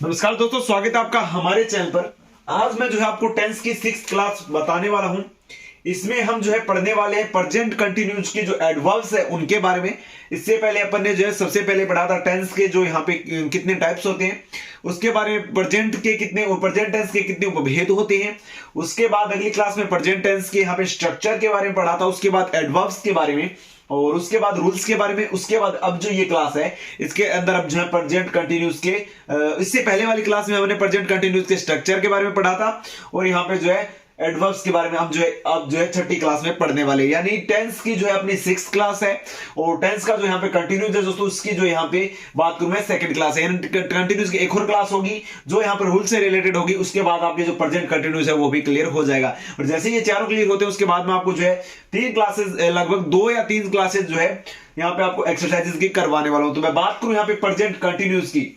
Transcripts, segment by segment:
नमस्कार दोस्तों, स्वागत है आपका हमारे चैनल पर। आज मैं जो है आपको टेंस की 6th क्लास बताने वाला हूं। इसमें हम जो है पढ़ने वाले हैं प्रेजेंट कंटिन्यूज के जो एडवर्ब्स है उनके बारे में। इससे पहले अपन ने जो है सबसे पहले पढ़ा था टेंस के जो यहाँ पे कितने टाइप्स होते हैं, उसके बारे में प्रेजेंट के कितने और प्रेजेंट टेंस के कितने उपभेद होते हैं। उसके बाद अगली क्लास में प्रेजेंट टेंस के यहाँ पे स्ट्रक्चर के बारे में पढ़ा था। उसके बाद एडवर्ब्स के बारे में और उसके बाद रूल्स के बारे में। उसके बाद अब जो ये क्लास है इसके अंदर अब जो है प्रेजेंट कंटिन्यूस के इससे पहले वाली क्लास में हमने प्रेजेंट कंटिन्यूस के स्ट्रक्चर के बारे में पढ़ा था और यहाँ पे जो है एडवर्ब्स के बारे में हम जो है अब जो है छठी क्लास में पढ़ने वाले, यानी टेंस की जो है अपनी 6th क्लास है और टेंस का जो यहाँ पे कंटिन्यूस है दोस्तों, उसकी जो यहाँ पे बात करूं मैं 2nd क्लास है। यानी कंटिन्यूस की एक और क्लास होगी जो यहाँ पर रूल से रिलेटेड होगी। उसके बाद आपके जो प्रेजेंट कंटिन्यूस है वो भी क्लियर हो जाएगा और जैसे ये चारों क्लियर होते हैं उसके बाद में आपको जो है 3 क्लासेस, लगभग 2 या 3 क्लासेस जो है यहाँ पे आपको एक्सरसाइजेस की करवाने वाला हूं। तो मैं बात करूं यहाँ पे प्रेजेंट कंटिन्यूस की,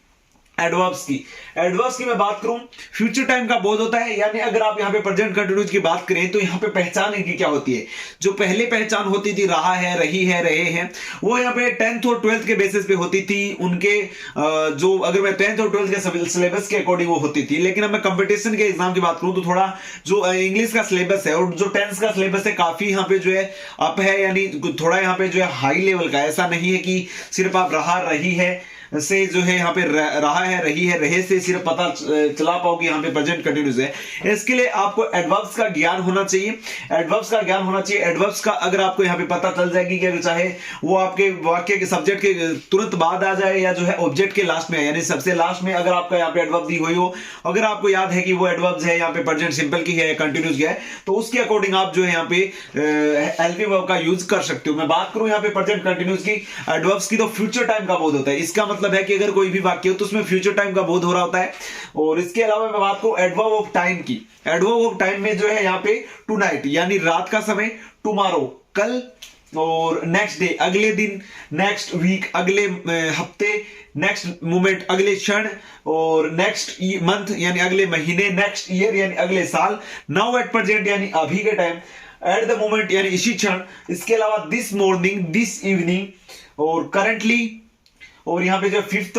एडवर्ब्स की मैं बात करूं, फ्यूचर टाइम का बोध होता है। यानी अगर आप यहां पे प्रेजेंट कंटिन्यूस की बात करें तो यहां पे पहचान इनकी क्या होती है। जो पहले पहचान होती थी रहा है, रही है, रहे हैं, वो यहां पे 10th और 12th के बेसिस पे होती थी। उनके जो अगर मैं 10th और 12th के सिलेबस के अकॉर्डिंग वो होती थी। लेकिन अब मैं कंपटीशन के एग्जाम की बात करूं तो थोड़ा जो इंग्लिश का सिलेबस है और जो टेंस का सिलेबस है काफी यहाँ पे जो है अप है, यानी थोड़ा यहाँ पे जो है हाई लेवल का। ऐसा नहीं है कि सिर्फ आप रहा, रही है से जो है यहाँ पे रहा है, रही है, रहे से सिर्फ पता चला पाओगे यहाँ पे प्रेजेंट कंटिन्यूस है। इसके लिए आपको एडवर्ब्स का ज्ञान होना चाहिए। एडवर्ब्स का ज्ञान होना चाहिए। एडवर्ब्स का अगर आपको यहाँ पे पता चल जाएगी कि चाहे वो आपके वाक्य के सब्जेक्ट के तुरंत बाद आ जाए या जो है ऑब्जेक्ट के लास्ट में है, यानी सबसे लास्ट में अगर आपका यहाँ पे एडवर्ब दी हुई हो, अगर आपको याद है कि वो एडवर्ब्स है यहाँ पे प्रेजेंट सिंपल की है, कंटिन्यूस की है, तो उसके अकॉर्डिंग आप जो है यहाँ पे हेल्पिंग वर्ब का यूज कर सकते हो। मैं बात करूं यहाँ पे प्रेजेंट कंटिन्यूस की, एडवर्ब्स की, तो फ्यूचर टाइम का बोध होता है। इसका मतलब है कि अगर कोई भी वाक्य हो तो उसमें फ्यूचर टाइम का बोध हो रहा होता है। और इसके अलावा मैं बात करूं एडवर्ब ऑफ टाइम की, एडवर्ब ऑफ टाइम में जो है यहाँ पे टू नाइट यानी रात का समय, टुमारो कल, और नेक्स्ट डे अगले दिन, नेक्स्ट वीक अगले हफ्ते, नेक्स्ट मोमेंट अगले क्षण, और नेक्स्ट मंथ यानी अगले महीने, नेक्स्ट ईयर यानी अगले साल, नाउ एट प्रेजेंट यानी अभी के टाइम, एट द मोमेंट यानी इसी क्षण। इसके अलावा दिस मॉर्निंग, दिस इवनिंग और करंटली, और यहाँ पे जो 5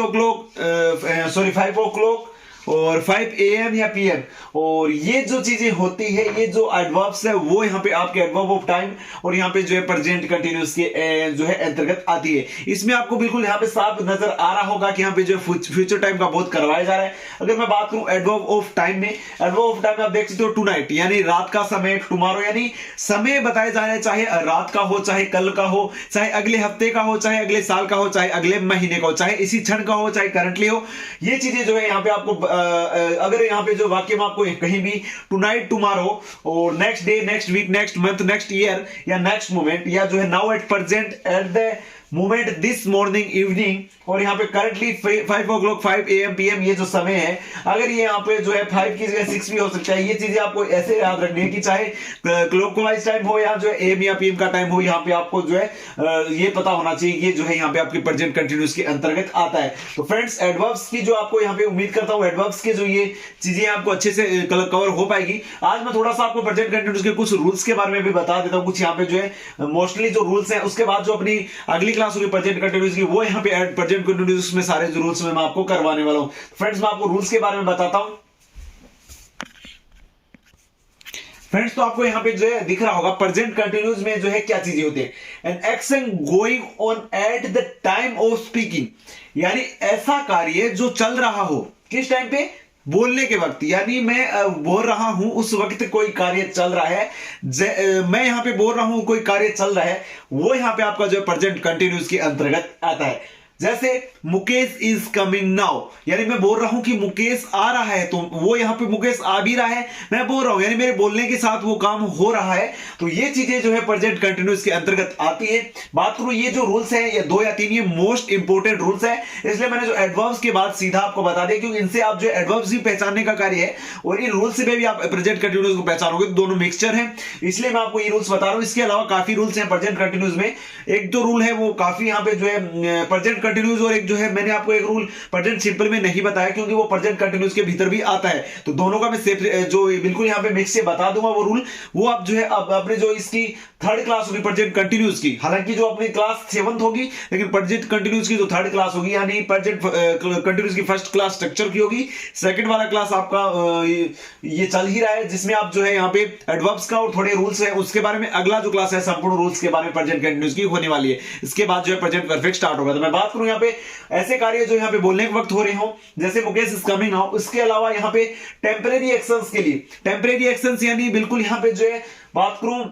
o'clock और 5 AM या PM, और ये जो चीजें होती है, ये जो एडवर्ब्स है वो यहाँ पे आपके एडवर्ब ऑफ टाइम और यहाँ पे जो है प्रेजेंट कंटिन्यूस के जो है अंतर्गत आती है। इसमें आपको बिल्कुल यहाँ पे साफ नजर आ रहा होगा कि यहाँ पे जो फ्यूचर टाइम का बोध करवाया जा रहा है। अगर मैं बात करूं एडवर्ब ऑफ टाइम में, एडवर्ब ऑफ टाइम में आप देख सकते हो टू नाइट यानी रात का समय, टुमारो यानी समय बताए जा रहे हैं, चाहे रात का हो, चाहे कल का हो, चाहे अगले हफ्ते का हो, चाहे अगले साल का हो, चाहे अगले महीने का हो, चाहे इसी क्षण का हो, चाहे करंटली हो। ये चीजें जो है यहाँ पे आपको अगर यहाँ पे जो वाक्य में आपको कहीं भी टू नाइट, टुमारो और next day, next week, next month, next year या नेक्स्ट मोमेंट, या जो है now at present, at the moment, this morning, evening, और यहाँ पे करंटली 5 o'clock, 5 AM, PM ये जो समय है, अगर ये यहाँ पे जो है 5 की जगह 6 भी हो सकता है। ये चीजें आपको ऐसे याद रखनी है कि चाहे क्लॉकवाइज टाइम हो या जो है AM या PM का टाइम हो, यहाँ पे आपको जो है ये पता होना चाहिए कि ये जो है यहाँ पे आपके प्रेजेंट कंटिन्यूस के अंतर्गत आता है। तो फ्रेंड्स, एडवर्ब्स की जो आपको यहाँ पे उम्मीद करता हूँ एडवर्ब्स के जो ये चीजें आपको अच्छे से कवर हो पाएगी। आज मैं थोड़ा सा आपको प्रेजेंट कंटिन्यूस के कुछ रूल्स के बारे में भी बता देता हूँ। कुछ यहाँ पे जो है मोस्टली जो रूल्स है, उसके बाद जो अपनी अगली क्लास होगी प्रेजेंट कंटिन्यूस की, वो यहाँ पे प्रेजेंट कंटिन्यूस में सारे जो रूल्स मैं आपको करवाने वाला हूं। फ्रेंड्स, मैं आपको रूल्स के बारे में बताता हूं। फ्रेंड्स, तो आपको यहां पे जो है दिख रहा होगा प्रेजेंट कंटिन्यूस में जो है क्या चीजें होती है। An action going on at the time of speaking, यानी ऐसा कार्य जो चल रहा हो, किस टाइम पे, बोलने के वक्त, यानी मैं बोल रहा हूं उस वक्त कोई कार्य चल रहा है, मैं यहां पे बोल रहा हूं कोई कार्य चल रहा है, वो यहां पे आपका जो है प्रेजेंट कंटिन्यूस के अंतर्गत आता है। जैसे मुकेश इज कमिंग नाउ, यानी मैं बोल रहा हूं कि मुकेश आ रहा है, तो वो यहां पे मुकेश आ भी रहा है, मैं बोल रहा हूं, यानी मेरे बोलने के साथ वो काम हो रहा है। तो ये चीजें जो है प्रेजेंट कंटिन्यूस के अंतर्गत आती है। बात करूं ये जो रूल्स है, ये 2 या 3 ये मोस्ट इंपोर्टेंट रूल्स है, इसलिए मैंने जो एडवर्ब्स के बाद सीधा आपको बता दिया, क्योंकि इनसे आप जो एडवर्ब्स भी पहचानने का कार्य है और इन रूल्स से भी आप प्रेजेंट कंटिन्यूस को पहचानोगे, दोनों मिक्सचर है, इसलिए मैं आपको ये रूल्स बता रहा हूं। इसके अलावा काफी रूल्स हैं प्रेजेंट कंटिन्यूस में। एक जो रूल है वो काफी यहाँ पे जो है प्रेजेंट कंटिन्यूस, और एक जो है मैंने आपको एक रूल प्रेजेंट सिंपल में नहीं बताया क्योंकि वो प्रेजेंट कंटिन्यूस के भीतर भी आता है। तो दोनों का मैं जो बिल्कुल यहाँ पे मिक्स से बता दूंगा वो रूल, वो आप जो है अपने जो इसकी थर्ड क्लास होगी प्रेजेंट कंटिन्यूस की। हालांकि जो अपनी क्लास 7th होगी, लेकिन प्रेजेंट कंटिन्यूस की जो थर्ड क्लास होगी, यानी प्रेजेंट कंटिन्यूस की फर्स्ट क्लास स्ट्रक्चर की होगी। सेकंड वाला क्लास आपका ये चल ही रहा है, जिसमें आप जो है यहाँ पे एडवर्ब्स का और थोड़े रूल्स है उसके बारे में अगला जो क्लास है संपूर्ण रूल्स के बारे में प्रेजेंट कंटिन्यूस की होने वाली है। इसके बाद जो है प्रेजेंट परफेक्ट स्टार्ट होगा। तो मैं बात करूं यहाँ पे ऐसे कार्य जो यहाँ पे बोलने के वक्त हो रहे हो, जैसे मुकेश इज कमिंग नाउ, इसके अलावा यहाँ पे टेम्परेरी एक्शंस के लिए, टेम्परेरी एक्शंस यानी बिल्कुल यहाँ पे जो है बात करूं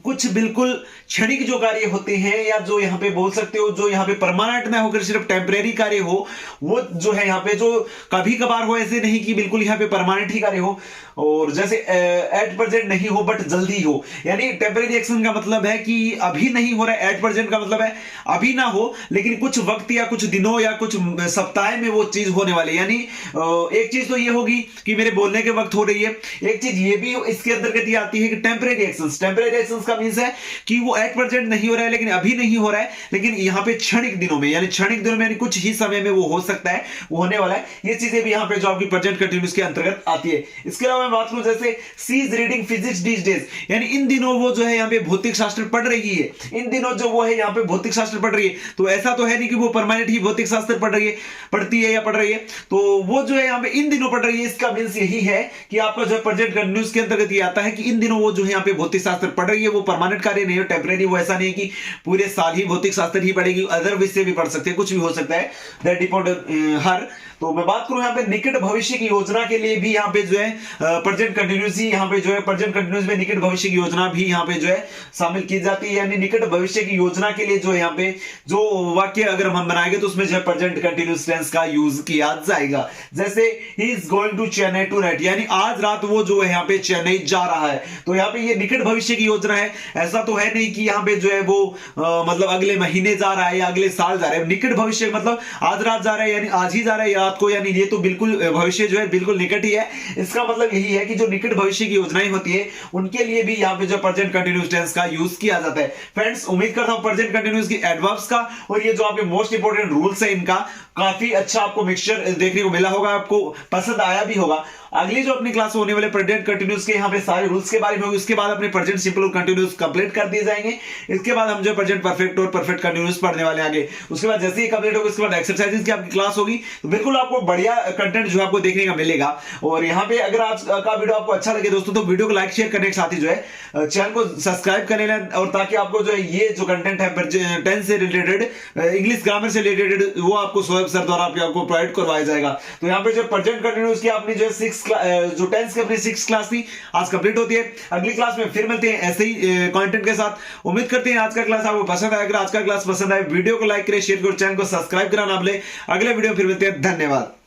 कुछ बिल्कुल क्षणिक जो कार्य होते हैं, या जो यहां पे बोल सकते हो जो यहां पे परमानेंट ना होकर सिर्फ टेम्परेरी कार्य हो, वो जो है यहां पे जो कभी कभार हो, ऐसे नहीं कि बिल्कुल यहां पे परमानेंट ही कार्य हो, और जैसे एट प्रेजेंट नहीं हो बट जल्दी हो। यानी टेम्परेरी एक्शन का मतलब है कि अभी नहीं हो रहा है, एट प्रेजेंट का मतलब है अभी ना हो लेकिन कुछ वक्त या कुछ दिनों या कुछ सप्ताह में वो चीज होने वाली। यानी एक चीज तो ये होगी कि मेरे बोलने के वक्त हो रही है, एक चीज ये भी इसके अंतर्गत ये आती है कि टेम्परेरी एक्शंस, टेम्परेरी एक्शंस का मींस है कि वो एट प्रेजेंट नहीं हो रहा है, लेकिन अभी नहीं हो रहा है, लेकिन यहां पे क्षणिक दिनों में, यानी क्षणिक दिनों में यानी कुछ ही समय में वो हो सकता है, वो होने वाला है। ये चीजें भी यहां पे जो आपकी प्रेजेंट कंटिन्यूअस के अंतर्गत आती है। इसके अलावा मैं बात करूं जैसे C is reading physics these days, यानी इन दिनों वो जो है यहाँ पे भौतिक शास्त्र पढ़ रही है, इन दिनों जो वो है यहाँ पे भौतिक शास्त्र पढ़ रही है। तो ऐसा तो है नहीं कि वो परमानेंट ही भौतिक शास्त्र पढ़ रही है, पढ़ती है या पढ़ रही है, तो वो जो है यहाँ पे इन दिनों पढ़ रही है। इसका मींस यही है कि आपका जो है प्रेजेंट कंटिन्यूअस के अंतर्गत ये आता है कि इन दिनों वो जो है यहाँ पे भौतिक शास्त्र पढ़ रही है। वो परमानेंट कार्य नहीं है, टेम्परेरी। वो ऐसा नहीं है कि पूरे साल ही भौतिक शास्त्र ही पढ़ेगी, अदर विषय भी पढ़ सकते हैं, कुछ भी हो सकता है, दैट डिपेंड हर। तो मैं बात करूं यहाँ पे निकट भविष्य की योजना के लिए भी यहाँ पे जो है प्रेजेंट कंटिन्यूस ही यहाँ पे जो है प्रेजेंट कंटिन्यूस में निकट भविष्य की योजना भी यहाँ पे जो है शामिल की जाती है। यानी निकट भविष्य की योजना के लिए जो है यहाँ पे जो वाक्य अगर हम बनाएंगे तो उसमें जो है प्रेजेंट कंटिन्यूस टेंस का यूज किया जाएगा। जैसे he is going to Chennai tonight, यानी आज रात वो जो है यहाँ पे चेन्नई जा रहा है। तो यहाँ पे ये निकट भविष्य की योजना है, ऐसा तो है नहीं कि यहाँ पे जो है वो मतलब अगले महीने जा रहा है या अगले साल जा रहा है। निकट भविष्य मतलब आज रात जा रहा है, यानी आज ही जा रहा है रात को, यानी ये तो बिल्कुल भविष्य जो है बिल्कुल निकट ही है। इसका मतलब यही है कि जो निकट भविष्य की योजनाएं होती है उनके लिए भी यहाँ पे जो प्रेजेंट कंटिन्यूस टेंस का यूज किया जाता है। फ्रेंड्स, उम्मीद करता हूं प्रेजेंट कंटिन्यूस की एडवर्ब्स का और ये जो आपके मोस्ट इंपोर्टेंट रूल्स है इनका काफी अच्छा आपको मिक्सचर देखने को मिला होगा, आपको पसंद आया भी होगा। अगली जो अपनी क्लास होने वाले प्रेजेंट कंटिन्यूस के यहाँ पे सारे रूल्स के बारे में होगी। उसके बाद अपने प्रेजेंट सिंपल और कंटिन्यूस कंप्लीट कर दिए जाएंगे। इसके बाद हम जो प्रेजेंट परफेक्ट और परफेक्ट कंटिन्यूस पढ़ने वाले आगे। उसके बाद जैसे ही कंप्लीट होगा उसके बाद एक्सरसाइजेस की आपकी क्लास होगी, तो बिल्कुल आपको बढ़िया कंटेंट जो आपको देखने का मिलेगा। और यहाँ पे अगर आज का वीडियो आपको अच्छा लगे दोस्तों, तो वीडियो को लाइक शेयर करने के साथ ही जो है चैनल को सब्सक्राइब कर लेना, और ताकि आपको जो है ये जो कंटेंट है टेंस से रिलेटेड, इंग्लिश ग्रामर से रिलेटेड, वो आपको सोएब सर द्वारा आपको प्रोवाइड करवाया जाएगा। तो यहाँ पे जो प्रेजेंट कंटिन्यूस की आपने जो है जो टेंस की अपनी 6th क्लास थी आज कंप्लीट होती है। अगली क्लास में फिर मिलते हैं ऐसे ही कंटेंट के साथ। उम्मीद करते हैं आज का क्लास आपको पसंद आया। अगर आज का क्लास पसंद आए वीडियो को लाइक करें, शेयर करें, चैनल को सब्सक्राइब करना ना भूलें। अगले वीडियो में फिर मिलते हैं। धन्यवाद।